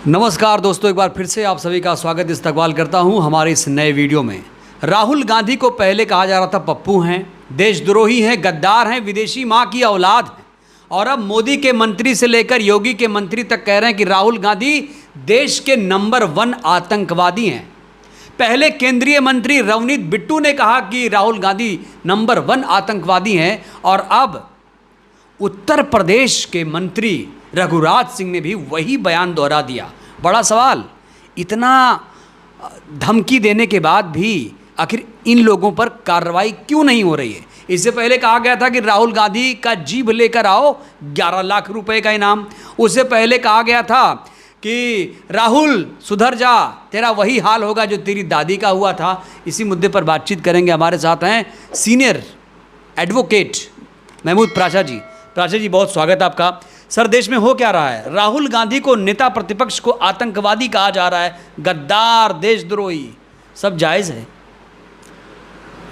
नमस्कार दोस्तों, एक बार फिर से आप सभी का स्वागत इस्तकबाल करता हूं हमारे इस नए वीडियो में। राहुल गांधी को पहले कहा जा रहा था पप्पू हैं, देशद्रोही हैं, गद्दार हैं, विदेशी मां की औलाद हैं, और अब मोदी के मंत्री से लेकर योगी के मंत्री तक कह रहे हैं कि राहुल गांधी देश के नंबर 1 आतंकवादी हैं। पहले केंद्रीय मंत्री रवनीत बिट्टू ने कहा कि राहुल गांधी नंबर 1 आतंकवादी हैं, और अब उत्तर प्रदेश के मंत्री रघुराज सिंह ने भी वही बयान दोहरा दिया। बड़ा सवाल, इतना धमकी देने के बाद भी आखिर इन लोगों पर कार्रवाई क्यों नहीं हो रही है? इससे पहले कहा गया था कि राहुल गांधी का जीभ लेकर आओ, 11 लाख रुपए का इनाम। उससे पहले कहा गया था कि राहुल सुधर जा, तेरा वही हाल होगा जो तेरी दादी का हुआ था। इसी मुद्दे पर बातचीत करेंगे। हमारे साथ हैं सीनियर एडवोकेट महमूद प्राचा जी। प्राचा जी, बहुत स्वागत आपका। सर, देश में हो क्या रहा है? राहुल गांधी को नेता प्रतिपक्ष को आतंकवादी कहा जा रहा है, गद्दार, देशद्रोही, सब जायज़ है?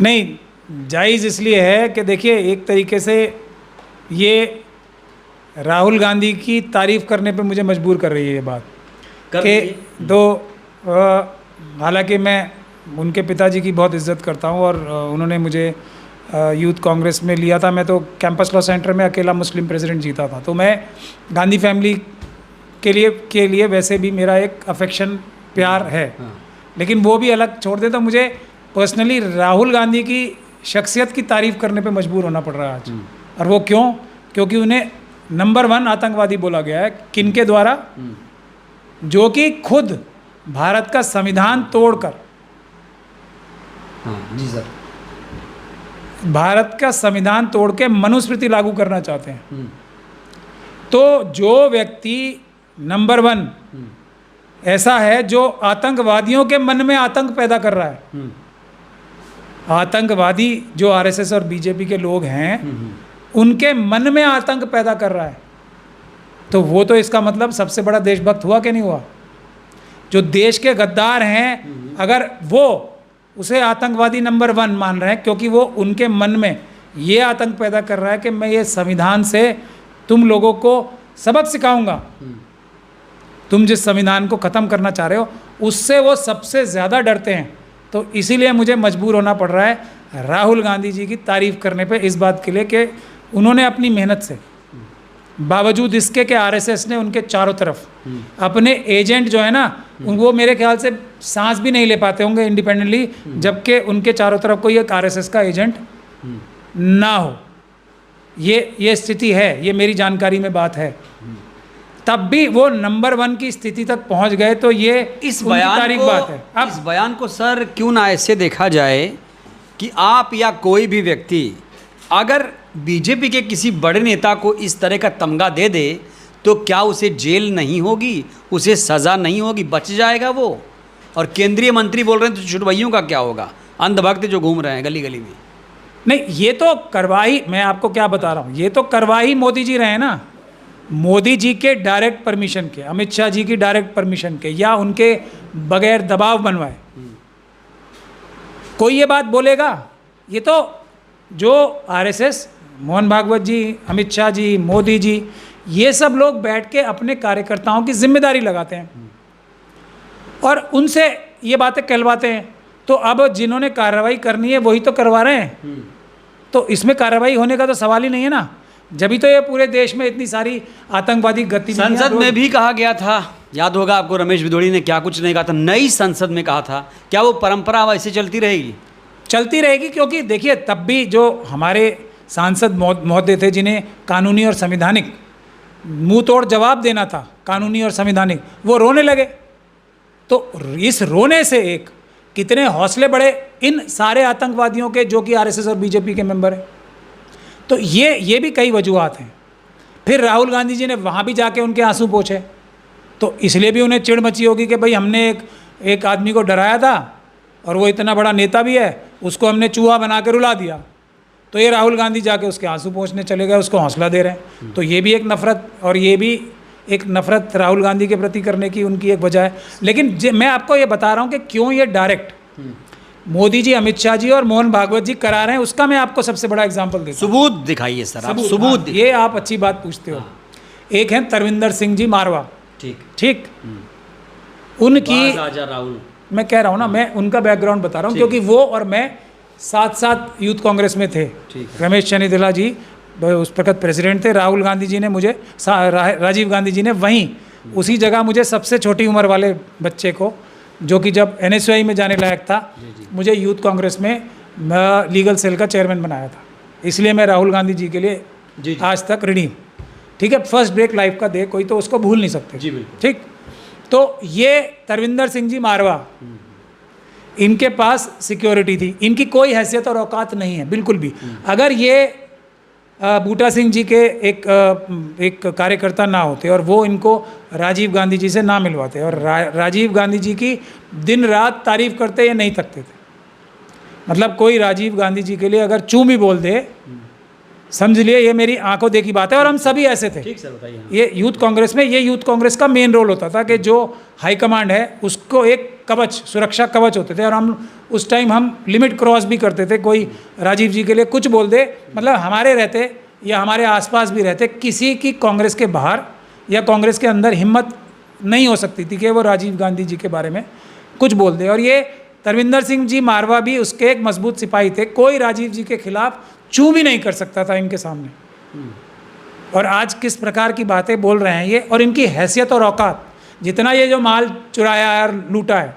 नहीं, जायज़ इसलिए है कि देखिए, एक तरीके से ये राहुल गांधी की तारीफ़ करने पे मुझे मजबूर कर रही है ये बात कि हालांकि मैं उनके पिताजी की बहुत इज्जत करता हूँ और उन्होंने मुझे यूथ कांग्रेस में लिया था। मैं तो कैंपस लॉ सेंटर में अकेला मुस्लिम प्रेसिडेंट जीता था, तो मैं गांधी फैमिली के लिए वैसे भी मेरा एक अफेक्शन, प्यार है। लेकिन वो भी अलग छोड़ दे तो मुझे पर्सनली राहुल गांधी की शख्सियत की तारीफ़ करने पे मजबूर होना पड़ रहा है आज। और वो क्यों? क्योंकि उन्हें नंबर 1 आतंकवादी बोला गया है। किनके द्वारा? जो कि खुद भारत का संविधान तोड़कर, जी सर, भारत का संविधान तोड़ के मनुस्मृति लागू करना चाहते हैं। तो जो व्यक्ति नंबर 1 ऐसा है जो आतंकवादियों के मन में आतंक पैदा कर रहा है, आतंकवादी जो आरएसएस और बीजेपी के लोग हैं उनके मन में आतंक पैदा कर रहा है, तो वो तो इसका मतलब सबसे बड़ा देशभक्त हुआ कि नहीं हुआ? जो देश के गद्दार हैं, अगर वो उसे आतंकवादी नंबर 1 मान रहे हैं क्योंकि वो उनके मन में ये आतंक पैदा कर रहा है कि मैं ये संविधान से तुम लोगों को सबक सिखाऊंगा, तुम जिस संविधान को ख़त्म करना चाह रहे हो उससे वो सबसे ज़्यादा डरते हैं। तो इसीलिए मुझे मजबूर होना पड़ रहा है राहुल गांधी जी की तारीफ़ करने पे, इस बात के लिए कि उन्होंने अपनी मेहनत से, बावजूद इसके कि आरएसएस ने उनके चारों तरफ अपने एजेंट जो है ना, वो मेरे ख्याल से सांस भी नहीं ले पाते होंगे इंडिपेंडेंटली, जबकि उनके चारों तरफ कोई एक आरएसएस का एजेंट ना हो। ये स्थिति है, ये मेरी जानकारी में बात है। तब भी वो नंबर 1 की स्थिति तक पहुंच गए, तो ये इस बयान को, बात है। अब इस बयान को सर क्यों ना ऐसे देखा जाए कि आप या कोई भी व्यक्ति अगर बीजेपी के किसी बड़े नेता को इस तरह का तमगा दे दे तो क्या उसे जेल नहीं होगी, उसे सज़ा नहीं होगी, बच जाएगा वो? और केंद्रीय मंत्री बोल रहे हैं तो छुटभइयों का क्या होगा, अंधभक्त जो घूम रहे हैं गली गली में? नहीं, ये तो कार्रवाई, मैं आपको क्या बता रहा हूँ, ये तो कार्रवाई मोदी जी रहे हैं ना। मोदी जी के डायरेक्ट परमिशन के, अमित शाह जी की डायरेक्ट परमिशन के, या उनके बगैर दबाव बनवाए कोई ये बात बोलेगा? ये तो जो आरएसएस, मोहन भागवत जी, अमित शाह जी, मोदी जी, ये सब लोग बैठ के अपने कार्यकर्ताओं की जिम्मेदारी लगाते हैं और उनसे ये बातें कहलवाते हैं। तो अब जिन्होंने कार्रवाई करनी है वही तो करवा रहे हैं, तो इसमें कार्रवाई होने का तो सवाल ही नहीं है ना। जब तो ये पूरे देश में इतनी सारी आतंकवादी गतिविधियां, संसद में भी कहा गया था, याद होगा आपको, रमेश बिधोड़ी ने क्या कुछ नहीं कहा था, नई संसद में कहा था। क्या वो परंपरा वैसे चलती रहेगी? चलती रहेगी, क्योंकि देखिए तब भी जो हमारे सांसद महोदय थे जिन्हें कानूनी और संवैधानिक मुंह तोड़ जवाब देना था, कानूनी और संवैधानिक, वो रोने लगे। तो इस रोने से एक कितने हौसले बढ़े इन सारे आतंकवादियों के जो कि आरएसएस और बीजेपी के मेंबर हैं। तो ये भी कई वजूहात हैं। फिर राहुल गांधी जी ने वहाँ भी जाके उनके आंसू पोंछे, तो इसलिए भी उन्हें चिढ़ मची होगी कि भाई हमने एक आदमी को डराया था और वो इतना बड़ा नेता भी है, उसको हमने चूहा बना के रुला दिया। तो ये राहुल गांधी जाके उसके आंसू पोंछने चले गए, उसको हौसला दे रहे हैं। तो ये भी एक नफ़रत, और ये भी एक नफ़रत राहुल गांधी के प्रति करने की उनकी एक वजह है। लेकिन मैं आपको ये बता रहा हूँ कि क्यों ये डायरेक्ट मोदी जी, अमित शाह जी और मोहन भागवत जी करा रहे हैं, उसका मैं आपको सबसे बड़ा एग्जाम्पल देता हूँ। सबूत दिखाइए सर, आप सबूत। ये आप अच्छी बात पूछते हो। एक हैं तरविंदर सिंह जी मारवा, ठीक ठीक, उनकी राजा राहुल, मैं कह रहा हूँ ना, मैं उनका बैकग्राउंड बता रहा हूँ, क्योंकि वो और मैं साथ साथ यूथ कांग्रेस में थे। रमेश चन्नीदला जी उस वक्त प्रेसिडेंट थे, राहुल गांधी जी ने मुझे, राजीव गांधी जी ने वहीं उसी जगह मुझे सबसे छोटी उम्र वाले बच्चे को, जो कि जब NSUI में जाने लायक था, मुझे यूथ कांग्रेस में लीगल सेल का चेयरमैन बनाया था। इसलिए मैं राहुल गांधी जी के लिए आज तक ऋणी हूँ। ठीक है, फर्स्ट ब्रेक लाइफ का दे कोई तो उसको भूल नहीं सकते। ठीक, तो ये तरविंदर सिंह जी मारवा, इनके पास सिक्योरिटी थी, इनकी कोई हैसियत और औकात नहीं है बिल्कुल भी। अगर ये बूटा सिंह जी के एक कार्यकर्ता ना होते और वो इनको राजीव गांधी जी से ना मिलवाते और राजीव गांधी जी की दिन रात तारीफ करते, ये नहीं थकते थे। मतलब कोई राजीव गांधी जी के लिए अगर चू भी बोल दे, समझ लिए ये मेरी आंखों देखी बात है। और हम सभी ऐसे थे। ठीक सर, बताइए। ये यूथ कांग्रेस में, ये यूथ कांग्रेस का मेन रोल होता था कि जो हाईकमांड है उसको एक कवच, सुरक्षा कवच होते थे। और हम उस टाइम हम लिमिट क्रॉस भी करते थे। कोई राजीव जी के लिए कुछ बोल दे, मतलब हमारे रहते या हमारे आसपास भी रहते, किसी की कांग्रेस के बाहर या कांग्रेस के अंदर हिम्मत नहीं हो सकती थी कि वो राजीव गांधी जी के बारे में कुछ बोल दे। और ये तरविंदर सिंह जी मारवा भी उसके एक मजबूत सिपाही थे। कोई राजीव जी के खिलाफ चू भी नहीं कर सकता था इनके सामने। और आज किस प्रकार की बातें बोल रहे हैं ये, और इनकी हैसियत और औकात, जितना ये जो माल चुराया है और लूटा है,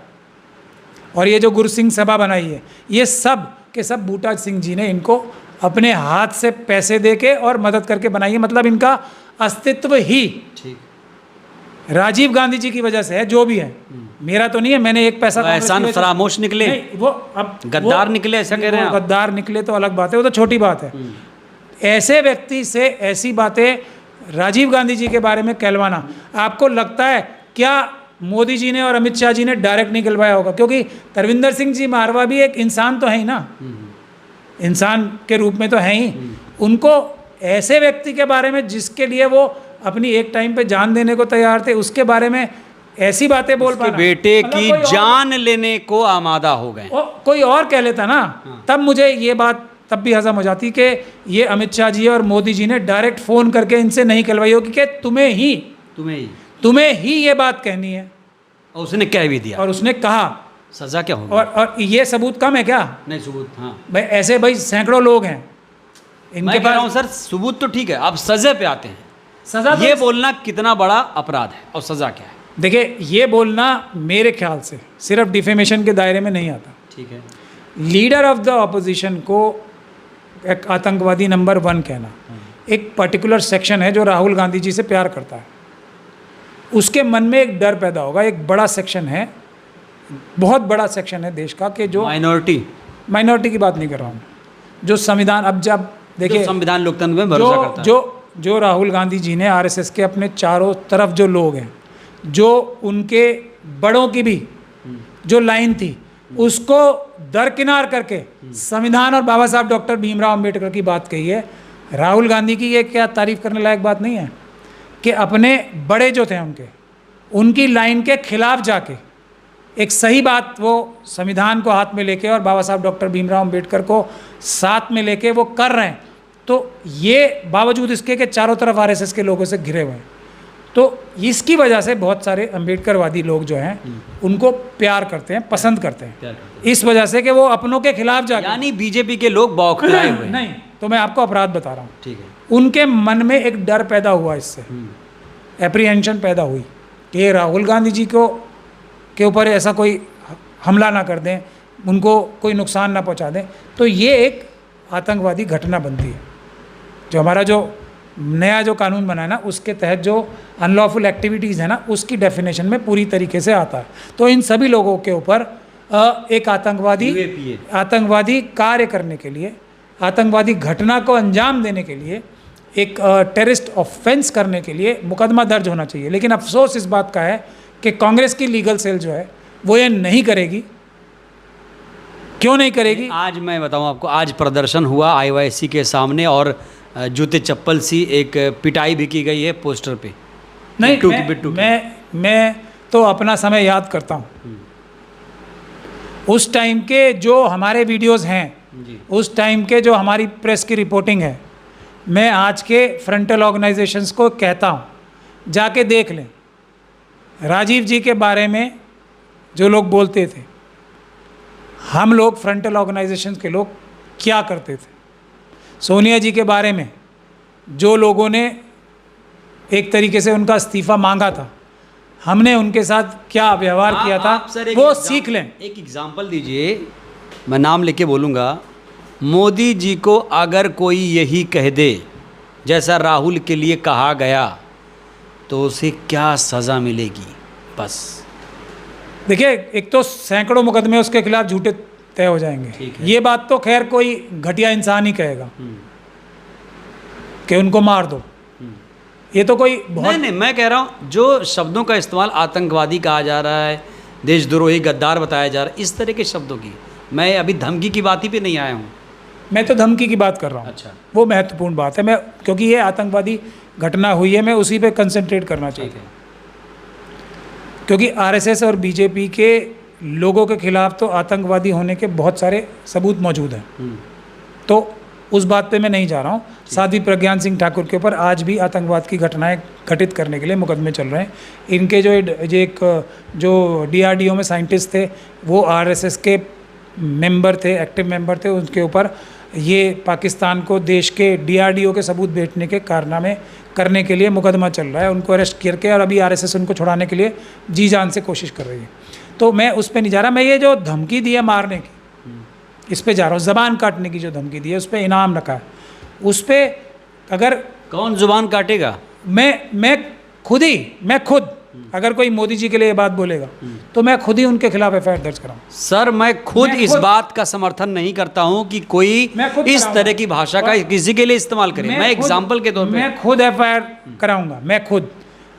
और ये जो गुरसिंह सभा बनाई है, ये सब के सब बूटा सिंह जी ने इनको अपने हाथ से पैसे देके और मदद करके बनाई है। मतलब इनका अस्तित्व ही राजीव गांधी जी की वजह से है, जो भी है। मेरा तो नहीं है, मैंने एक पैसा एहसान फरामोश निकले, नहीं, वो अब गद्दार निकले, ऐसा कह रहे हैं? गद्दार निकले तो अलग बात है, वो तो छोटी बात है। ऐसे व्यक्ति से ऐसी बातें राजीव गांधी जी के बारे में कहलवाना, आपको लगता है क्या मोदी जी ने और अमित शाह जी ने डायरेक्ट निकलवाया होगा? क्योंकि तरविंदर सिंह जी मारवा भी एक इंसान तो है ही ना, इंसान के रूप में तो है ही। उनको ऐसे व्यक्ति के बारे में जिसके लिए वो अपनी एक टाइम पे जान देने को तैयार थे, उसके बारे में ऐसी बातें बोल पाना, बेटे की जान लेने को आमादा हो गए। कोई और कह लेता ना, तब मुझे ये बात तब भी हजम हो जाती कि ये अमित शाह जी और मोदी जी ने डायरेक्ट फ़ोन करके इनसे नहीं कहलवाई होगी कि तुम्हें ही ये बात कहनी है। और उसने कह भी दिया, और उसने कहा। सजा क्या होगी? और ये सबूत कम है क्या? नहीं, सबूत, हाँ भाई ऐसे भाई सैकड़ों लोग हैं इनके पास। सर सबूत तो ठीक है, अब सजा पे आते हैं। सजा ये बोलना कितना बड़ा अपराध है और सजा क्या है? देखिए, ये बोलना मेरे ख्याल से सिर्फ डिफेमेशन के दायरे में नहीं आता। ठीक है, लीडर ऑफ द ऑपोजिशन को एक आतंकवादी नंबर 1 कहना, एक पर्टिकुलर सेक्शन है जो राहुल गांधी जी से प्यार करता है, उसके मन में एक डर पैदा होगा। एक बड़ा सेक्शन है, बहुत बड़ा सेक्शन है देश का, कि जो माइनॉरिटी की बात नहीं कर रहा हूँ, जो संविधान, अब जब देखिए संविधान लोकतंत्र में भरोसा करता है, जो राहुल गांधी जी ने RSS के अपने चारों तरफ जो लोग हैं, जो उनके बड़ों की भी जो लाइन थी, उसको दरकिनार करके संविधान और बाबा साहब डॉक्टर भीमराव अंबेडकर की बात कही है। राहुल गांधी की ये क्या तारीफ करने लायक बात नहीं है कि अपने बड़े जो थे उनकी लाइन के खिलाफ जाके एक सही बात, वो संविधान को हाथ में लेके और बाबा साहब डॉक्टर भीमराव अंबेडकर को साथ में लेके वो कर रहे हैं। तो ये बावजूद इसके कि चारों तरफ RSS के लोगों से घिरे हुए हैं, तो इसकी वजह से बहुत सारे अंबेडकरवादी लोग जो हैं उनको प्यार करते हैं, पसंद करते हैं, इस वजह से कि वो अपनों के खिलाफ जाके, यानी बीजेपी के लोग बौखलाए हुए हैं। नहीं, तो मैं आपको अपराध बता रहा हूँ। ठीक है, उनके मन में एक डर पैदा हुआ, इससे एप्रीहेंशन पैदा हुई कि राहुल गांधी जी के ऊपर ऐसा कोई हमला ना कर दें, उनको कोई नुकसान ना पहुंचा दें। तो ये एक आतंकवादी घटना बनती है। जो हमारा जो नया जो कानून बना है ना, उसके तहत जो अनलॉफुल एक्टिविटीज़ है ना, उसकी डेफिनेशन में पूरी तरीके से आता है। तो इन सभी लोगों के ऊपर एक आतंकवादी कार्य करने के लिए, आतंकवादी घटना को अंजाम देने के लिए, एक टेररिस्ट ऑफेंस करने के लिए मुकदमा दर्ज होना चाहिए। लेकिन अफसोस इस बात का है कि कांग्रेस की लीगल सेल जो है वो ये नहीं करेगी। क्यों नहीं करेगी? आज मैं बताऊं आपको, आज प्रदर्शन हुआ IYC के सामने और जूते चप्पल सी एक पिटाई भी की गई है पोस्टर पे। नहीं, मैं तो अपना समय याद करता हूँ। उस टाइम के जो हमारे वीडियोस हैं, उस टाइम के जो हमारी प्रेस की रिपोर्टिंग है, मैं आज के फ्रंटल ऑर्गेनाइजेशंस को कहता हूँ जाके देख लें। राजीव जी के बारे में जो लोग बोलते थे, हम लोग फ्रंटल ऑर्गेनाइजेशंस के लोग क्या करते थे, सोनिया जी के बारे में जो लोगों ने एक तरीके से उनका इस्तीफ़ा मांगा था, हमने उनके साथ क्या व्यवहार किया था, वो सीख लें। एक एग्जाम्पल दीजिए, मैं नाम लेके बोलूँगा। मोदी जी को अगर कोई यही कह दे जैसा राहुल के लिए कहा गया तो उसे क्या सज़ा मिलेगी? बस देखिए, एक तो सैकड़ों मुकदमे उसके खिलाफ झूठे तय हो जाएंगे। ये बात तो खैर कोई घटिया इंसान ही कहेगा कि उनको मार दो। ये तो कोई बहुत नहीं, मैं कह रहा हूँ जो शब्दों का इस्तेमाल आतंकवादी कहा जा रहा है, देशद्रोही, गद्दार बताया जा रहा है, इस तरह के शब्दों की, मैं अभी धमकी की बात ही पे नहीं आया हूँ। मैं तो धमकी की बात कर रहा हूँ। अच्छा, वो महत्वपूर्ण बात है। मैं क्योंकि ये आतंकवादी घटना हुई है, मैं उसी पे कंसंट्रेट करना चाहता हूँ। क्योंकि आरएसएस और बीजेपी के लोगों के खिलाफ तो आतंकवादी होने के बहुत सारे सबूत मौजूद हैं, तो उस बात पे मैं नहीं जा रहा हूँ। साथ ही प्रज्ञान सिंह ठाकुर के ऊपर आज भी आतंकवाद की घटनाएं घटित करने के लिए मुकदमे चल रहे हैं। इनके जो डीआरडीओ में साइंटिस्ट थे, वो आरएसएस के मेंबर थे, एक्टिव मेंबर थे। उनके ऊपर ये पाकिस्तान को देश के डीआरडीओ के सबूत बेचने के कारनामे करने के लिए मुकदमा चल रहा है। उनको अरेस्ट करके और अभी आरएसएस उनको छुड़ाने के लिए जी जान से कोशिश कर रही है। तो मैं उस पर नहीं जा रहा। मैं ये जो धमकी दी है मारने की, इस पे जा रहा हूँ। ज़बान काटने की जो धमकी दी है, उस पर इनाम रखा है। उस पर अगर कौन जुबान काटेगा? मैं खुद अगर कोई मोदी जी के लिए ये बात बोलेगा तो मैं खुद ही उनके खिलाफ एफआईआर दर्ज कराऊं। सर, मैं खुद इस बात का समर्थन नहीं करता हूं कि कोई इस तरह की भाषा का किसी के लिए इस्तेमाल करे। मैं एग्जाम्पल के तौर पे मैं खुद एफआईआर कराऊंगा, मैं खुद।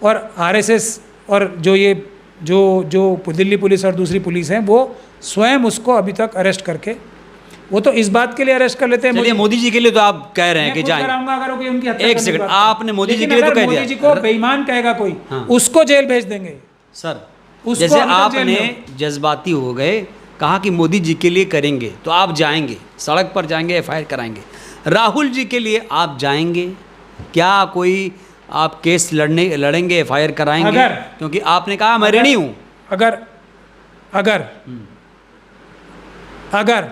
और आरएसएस और जो दिल्ली पुलिस और दूसरी पुलिस है, वो स्वयं उसको अभी तक अरेस्ट करके, वो तो इस बात के लिए अरेस्ट कर लेते हैं। चलिए, मोदी जी के लिए तो आप कह रहे हैं कि जाएं। कराऊंगा अगर कोई उनकी हत्या। एक सेकंड, आपने मोदी जी के लिए तो कह दिया। मोदी जी को बेईमान कहेगा कोई, उसको जेल भेज देंगे। सर, जैसे आपने जज्बाती हो गए, कहा कि मोदी जी के लिए करेंगे, तो आप जाएंगे, सड़क पर जाएंगे, एफआईआर कराएंगे। राहुल जी के लिए आप जाएंगे क्या? कोई आप केस लड़ेंगे, एफआईआर कराएंगे? क्योंकि आपने कहा मैं ऋणी हूँ। अगर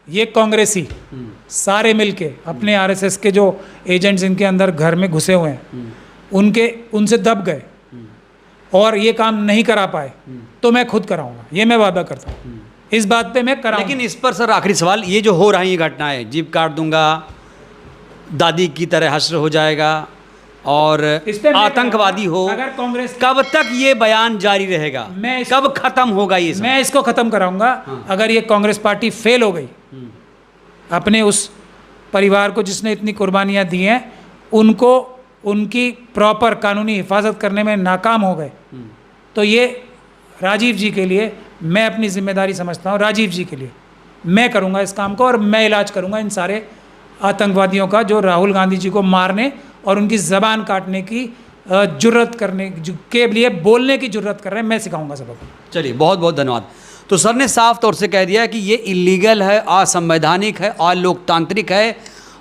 ये कांग्रेसी सारे मिलके अपने आरएसएस के जो एजेंट्स इनके अंदर घर में घुसे हुए हैं, उनसे दब गए और ये काम नहीं करा पाए, तो मैं खुद कराऊंगा। ये मैं वादा करता हूँ, इस बात पे मैं कराऊंगा। लेकिन इस पर सर आखिरी सवाल, ये जो हो रही है घटनाएं, जीप काट दूंगा, दादी की तरह हश्र हो जाएगा और आतंकवादी हो, अगर कांग्रेस, कब तक ये बयान जारी रहेगा? कब खत्म होगा ये सब? मैं इसको खत्म कराऊंगा। अगर ये कांग्रेस पार्टी फेल हो गई, अपने उस परिवार को जिसने इतनी कुर्बानियां दी हैं, उनको उनकी प्रॉपर कानूनी हिफाजत करने में नाकाम हो गए, तो ये राजीव जी के लिए मैं अपनी जिम्मेदारी समझता हूँ। राजीव जी के लिए मैं करूँगा इस काम को, और मैं इलाज करूँगा इन सारे आतंकवादियों का जो राहुल गांधी जी को मारने और उनकी ज़बान काटने की जुर्रत करने के लिए बोलने की जुर्रत कर रहे हैं। मैं सिखाऊंगा सबको। चलिए, बहुत बहुत धन्यवाद। तो सर ने साफ तौर से कह दिया कि ये इलीगल है, असंवैधानिक है, अलोकतांत्रिक है,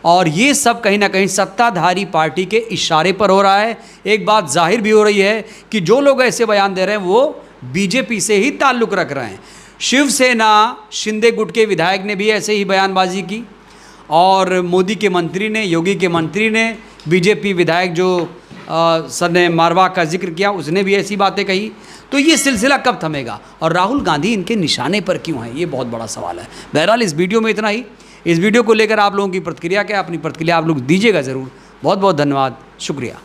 और ये सब कहीं ना कहीं सत्ताधारी पार्टी के इशारे पर हो रहा है। एक बात जाहिर भी हो रही है कि जो लोग ऐसे बयान दे रहे हैं वो बीजेपी से ही ताल्लुक़ रख रहे हैं। शिवसेना शिंदे गुट के विधायक ने भी ऐसे ही बयानबाजी की, और मोदी के मंत्री ने, योगी के मंत्री ने, बीजेपी विधायक जो सर ने मारवा का जिक्र किया, उसने भी ऐसी बातें कही। तो ये सिलसिला कब थमेगा और राहुल गांधी इनके निशाने पर क्यों है, ये बहुत बड़ा सवाल है। बहरहाल इस वीडियो में इतना ही। इस वीडियो को लेकर आप लोगों की प्रतिक्रिया क्या, अपनी प्रतिक्रिया आप लोग दीजिएगा ज़रूर। बहुत बहुत धन्यवाद, शुक्रिया।